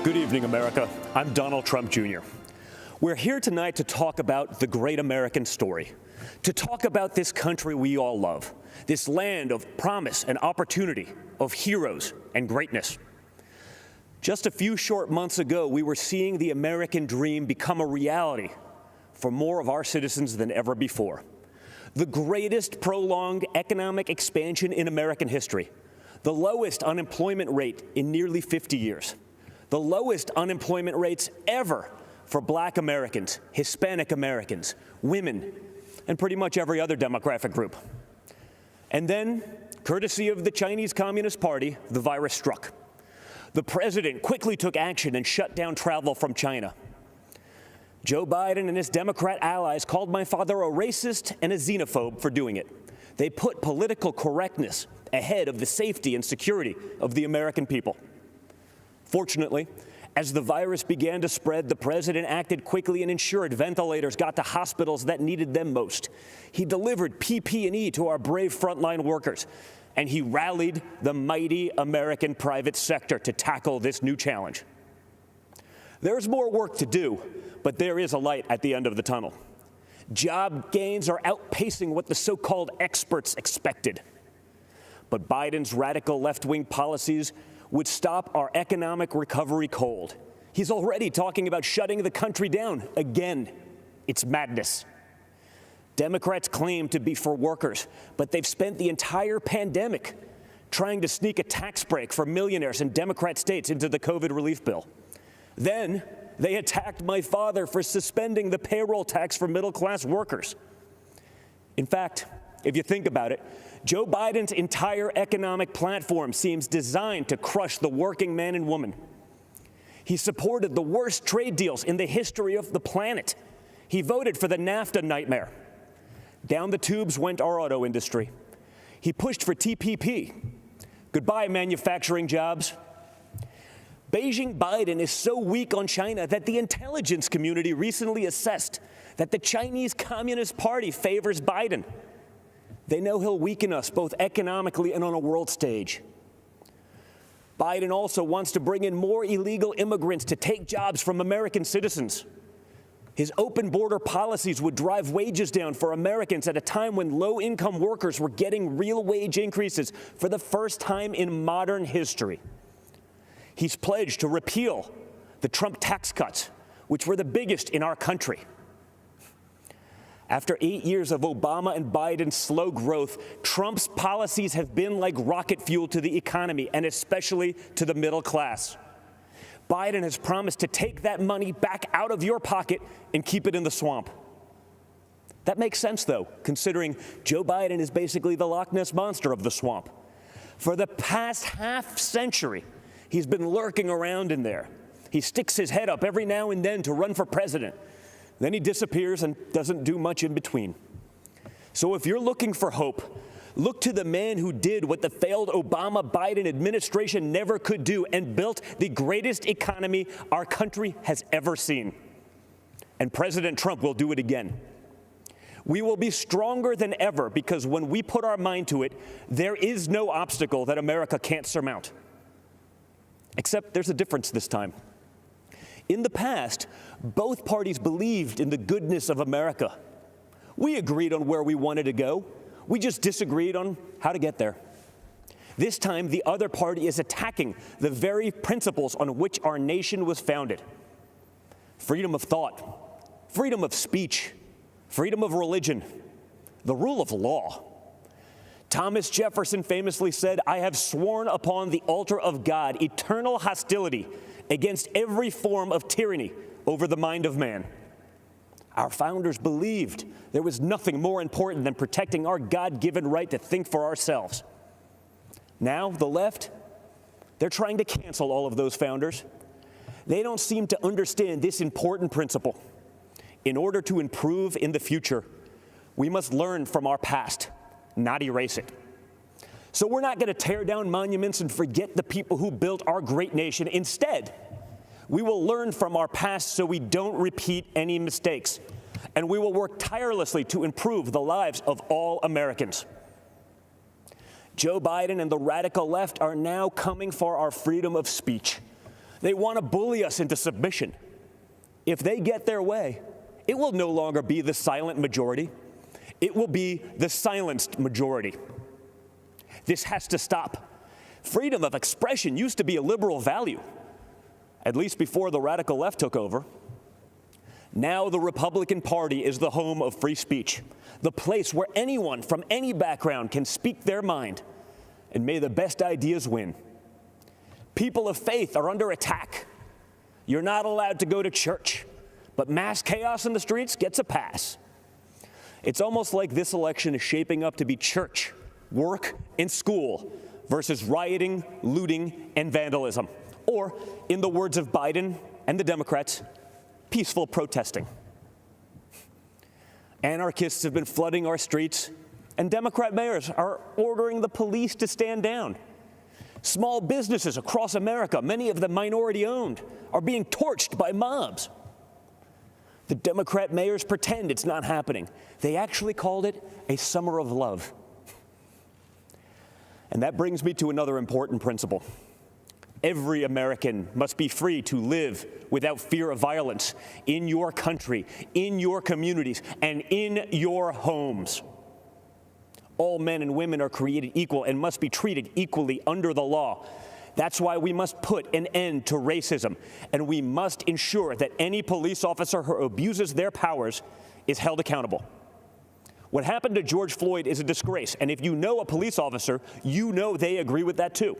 Good evening, America. I'm Donald Trump Jr. We're here tonight to talk about the great American story, to talk about this country we all love, this land of promise and opportunity, of heroes and greatness. Just a few short months ago, we were seeing the American dream become a reality for more of our citizens than ever before. The greatest prolonged economic expansion in American history, the lowest unemployment rate in nearly 50 years, the lowest unemployment rates ever for Black Americans, Hispanic Americans, women, and pretty much every other demographic group. And then, courtesy of the Chinese Communist Party, the virus struck. The president quickly took action and shut down travel from China. Joe Biden and his Democrat allies called my father a racist and a xenophobe for doing it. They put political correctness ahead of the safety and security of the American people. Fortunately, as the virus began to spread, the president acted quickly and ensured ventilators got to hospitals that needed them most. He delivered PPE to our brave frontline workers, and he rallied the mighty American private sector to tackle this new challenge. There's more work to do, but there is a light at the end of the tunnel. Job gains are outpacing what the so-called experts expected. But Biden's radical left-wing policies would stop our economic recovery cold. He's already talking about shutting the country down again. It's madness. Democrats claim to be for workers, but they've spent the entire pandemic trying to sneak a tax break for millionaires in Democrat states into the COVID relief bill. Then they attacked my father for suspending the payroll tax for middle-class workers. In fact, if you think about it, Joe Biden's entire economic platform seems designed to crush the working man and woman. He supported the worst trade deals in the history of the planet. He voted for the NAFTA nightmare. Down the tubes went our auto industry. He pushed for TPP. Goodbye, manufacturing jobs. Beijing Biden is so weak on China that the intelligence community recently assessed that the Chinese Communist Party favors Biden. They know he'll weaken us both economically and on a world stage. Biden also wants to bring in more illegal immigrants to take jobs from American citizens. His open border policies would drive wages down for Americans at a time when low-income workers were getting real wage increases for the first time in modern history. He's pledged to repeal the Trump tax cuts, which were the biggest in our country. After 8 years of Obama and Biden's slow growth, Trump's policies have been like rocket fuel to the economy, and especially to the middle class. Biden has promised to take that money back out of your pocket and keep it in the swamp. That makes sense, though, considering Joe Biden is basically the Loch Ness Monster of the swamp. For the past half-century, he's been lurking around in there. He sticks his head up every now and then to run for president. Then he disappears and doesn't do much in between. So if you're looking for hope, look to the man who did what the failed Obama-Biden administration never could do and built the greatest economy our country has ever seen. And President Trump will do it again. We will be stronger than ever because when we put our mind to it, there is no obstacle that America can't surmount. Except there's a difference this time. In the past, both parties believed in the goodness of America. We agreed on where we wanted to go. We just disagreed on how to get there. This time, the other party is attacking the very principles on which our nation was founded. Freedom of thought, freedom of speech, freedom of religion, the rule of law. Thomas Jefferson famously said, "I have sworn upon the altar of God eternal hostility against every form of tyranny over the mind of man." Our founders believed there was nothing more important than protecting our God-given right to think for ourselves. Now, the left, they're trying to cancel all of those founders. They don't seem to understand this important principle. In order to improve in the future, we must learn from our past, not erase it. So we're not going to tear down monuments and forget the people who built our great nation. Instead, we will learn from our past so we don't repeat any mistakes. And we will work tirelessly to improve the lives of all Americans. Joe Biden and the radical left are now coming for our freedom of speech. They want to bully us into submission. If they get their way, it will no longer be the silent majority. It will be the silenced majority. This has to stop. Freedom of expression used to be a liberal value, at least before the radical left took over. Now the Republican Party is the home of free speech, the place where anyone from any background can speak their mind, and may the best ideas win. People of faith are under attack. You're not allowed to go to church, but mass chaos in the streets gets a pass. It's almost like this election is shaping up to be church, work, and school versus rioting, looting, and vandalism. Or, in the words of Biden and the Democrats, peaceful protesting. Anarchists have been flooding our streets, and Democrat mayors are ordering the police to stand down. Small businesses across America, many of them minority-owned, are being torched by mobs. The Democrat mayors pretend it's not happening. They actually called it a summer of love. And that brings me to another important principle. Every American must be free to live without fear of violence in your country, in your communities, and in your homes. All men and women are created equal and must be treated equally under the law. That's why we must put an end to racism, and we must ensure that any police officer who abuses their powers is held accountable. What happened to George Floyd is a disgrace, and if you know a police officer, you know they agree with that too.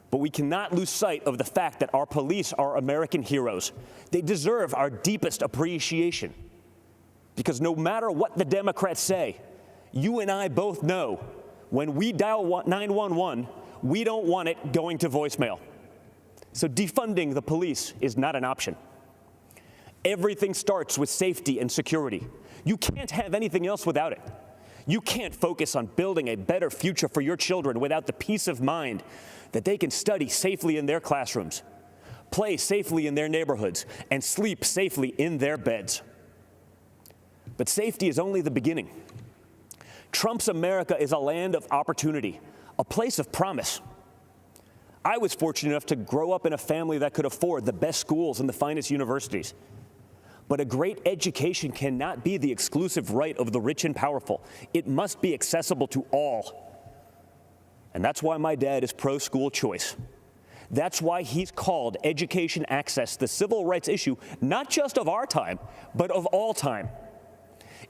But we cannot lose sight of the fact that our police are American heroes. They deserve our deepest appreciation. Because no matter what the Democrats say, you and I both know when we dial 911, we don't want it going to voicemail. So defunding the police is not an option. Everything starts with safety and security. You can't have anything else without it. You can't focus on building a better future for your children without the peace of mind that they can study safely in their classrooms, play safely in their neighborhoods, and sleep safely in their beds. But safety is only the beginning. Trump's America is a land of opportunity, a place of promise. I was fortunate enough to grow up in a family that could afford the best schools and the finest universities. But a great education cannot be the exclusive right of the rich and powerful. It must be accessible to all. And that's why my dad is pro-school choice. That's why he's called education access the civil rights issue, not just of our time, but of all time.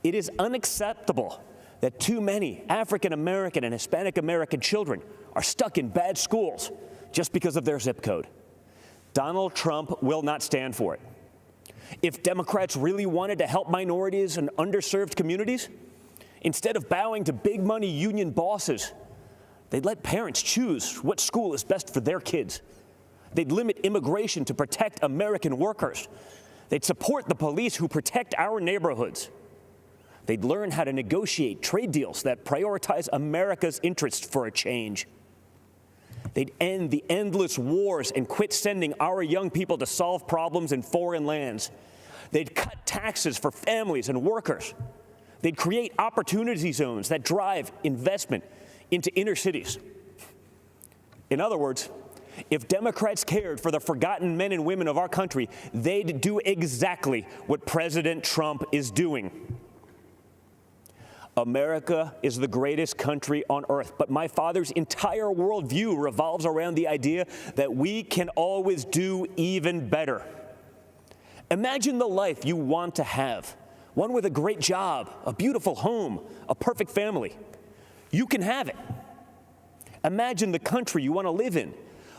It is unacceptable that too many African American and Hispanic American children are stuck in bad schools just because of their zip code. Donald Trump will not stand for it. If Democrats really wanted to help minorities and underserved communities, instead of bowing to big money union bosses, they'd let parents choose what school is best for their kids. They'd limit immigration to protect American workers. They'd support the police who protect our neighborhoods. They'd learn how to negotiate trade deals that prioritize America's interests for a change. They'd end the endless wars and quit sending our young people to solve problems in foreign lands. They'd cut taxes for families and workers. They'd create opportunity zones that drive investment into inner cities. In other words, if Democrats cared for the forgotten men and women of our country, they'd do exactly what President Trump is doing. America is the greatest country on earth, but my father's entire worldview revolves around the idea that we can always do even better. Imagine the life you want to have, one with a great job, a beautiful home, a perfect family. You can have it. Imagine the country you want to live in,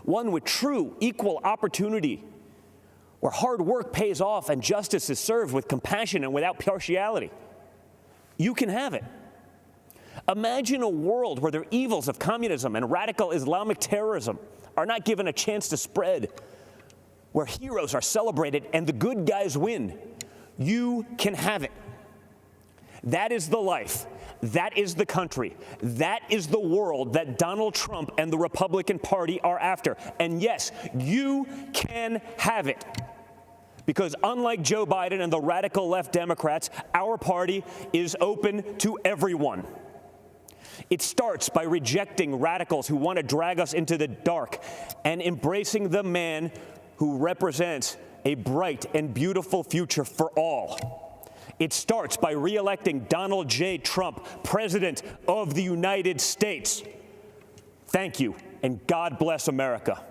one with true equal opportunity, where hard work pays off and justice is served with compassion and without partiality. You can have it. Imagine a world where the evils of communism and radical Islamic terrorism are not given a chance to spread, where heroes are celebrated and the good guys win. You can have it. That is the life. That is the country. That is the world that Donald Trump and the Republican Party are after. And yes, you can have it. Because unlike Joe Biden and the radical left Democrats, our party is open to everyone. It starts by rejecting radicals who want to drag us into the dark and embracing the man who represents a bright and beautiful future for all. It starts by re-electing Donald J. Trump, President of the United States. Thank you, and God bless America.